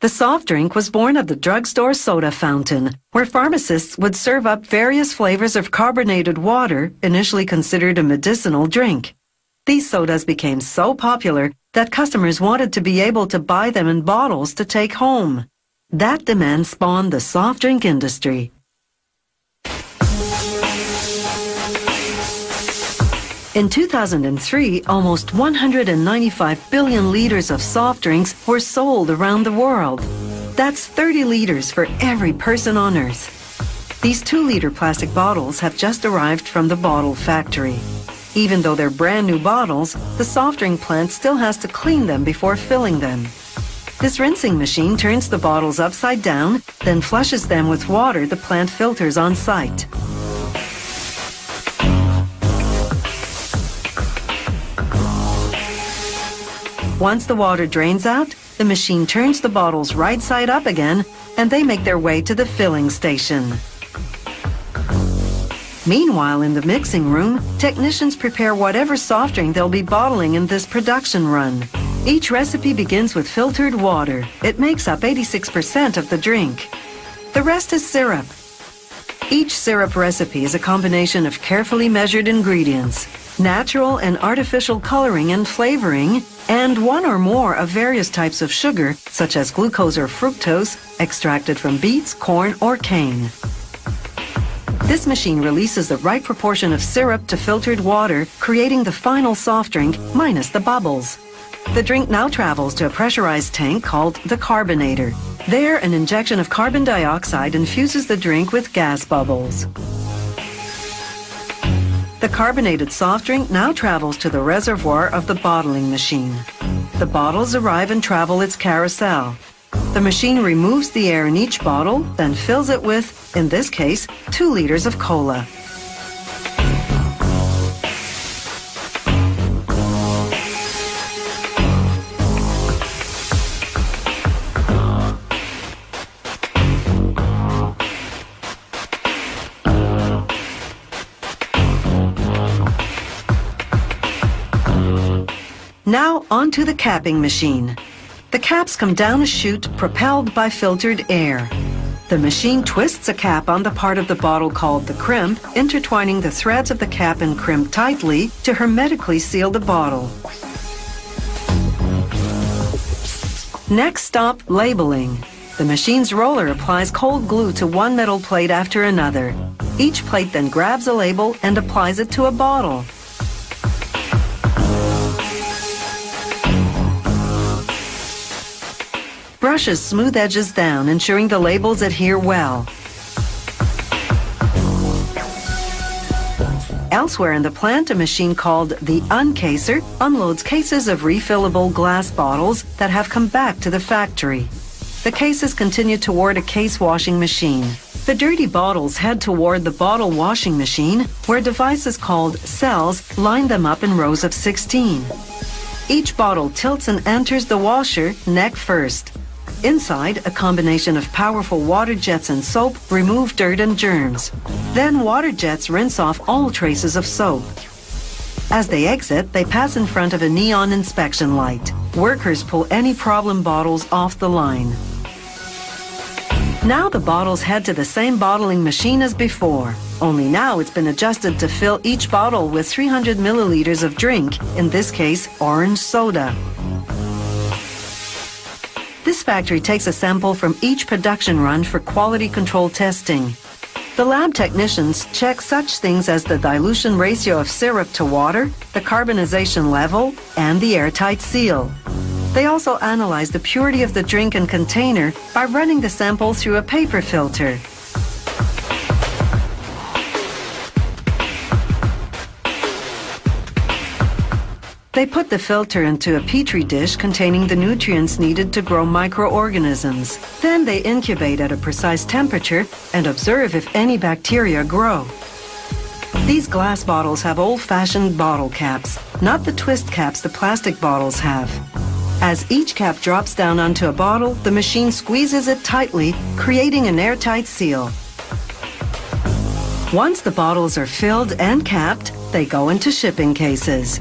The soft drink was born of the drugstore soda fountain, where pharmacists would serve up various flavors of carbonated water, initially considered a medicinal drink. These sodas became so popular that customers wanted to be able to buy them in bottles to take home. That demand spawned the soft drink industry. In 2003, almost 195 billion liters of soft drinks were sold around the world. That's 30 liters for every person on Earth. These 2-liter plastic bottles have just arrived from the bottle factory. Even though they're brand new bottles, the soft drink plant still has to clean them before filling them. This rinsing machine turns the bottles upside down, then flushes them with water the plant filters on site. Once the water drains out, the machine turns the bottles right side up again, and they make their way to the filling station. Meanwhile, in the mixing room, technicians prepare whatever soft drink they'll be bottling in this production run. Each recipe begins with filtered water. It makes up 86% of the drink. The rest is syrup. Each syrup recipe is a combination of carefully measured ingredients, natural and artificial coloring and flavoring, and one or more of various types of sugar, such as glucose or fructose, extracted from beets, corn, or cane. This machine releases the right proportion of syrup to filtered water, creating the final soft drink minus the bubbles. The drink now travels to a pressurized tank called the carbonator. There, an injection of carbon dioxide infuses the drink with gas bubbles. The carbonated soft drink now travels to the reservoir of the bottling machine. The bottles arrive and travel its carousel. The machine removes the air in each bottle, then fills it with, in this case, 2 liters of cola. Now onto the capping machine. The caps come down a chute propelled by filtered air. The machine twists a cap on the part of the bottle called the crimp, intertwining the threads of the cap and crimp tightly to hermetically seal the bottle. Next stop, labeling. The machine's roller applies cold glue to one metal plate after another. Each plate then grabs a label and applies it to a bottle. Brushes smooth edges down, ensuring the labels adhere well. Elsewhere in the plant, a machine called the uncaser unloads cases of refillable glass bottles that have come back to the factory. The cases continue toward a case washing machine. The dirty bottles head toward the bottle washing machine, where devices called cells line them up in rows of 16. Each bottle tilts and enters the washer neck first. Inside, a combination of powerful water jets and soap remove dirt and germs. Then water jets rinse off all traces of soap. As they exit, they pass in front of a neon inspection light. Workers pull any problem bottles off the line. Now the bottles head to the same bottling machine as before, only now it's been adjusted to fill each bottle with 300 milliliters of drink, in this case, orange soda. This factory takes a sample from each production run for quality control testing. The lab technicians check such things as the dilution ratio of syrup to water, the carbonization level, and the airtight seal. They also analyze the purity of the drink and container by running the sample through a paper filter. They put the filter into a petri dish containing the nutrients needed to grow microorganisms. Then they incubate at a precise temperature and observe if any bacteria grow. These glass bottles have old-fashioned bottle caps, not the twist caps the plastic bottles have. As each cap drops down onto a bottle, the machine squeezes it tightly, creating an airtight seal. Once the bottles are filled and capped, they go into shipping cases.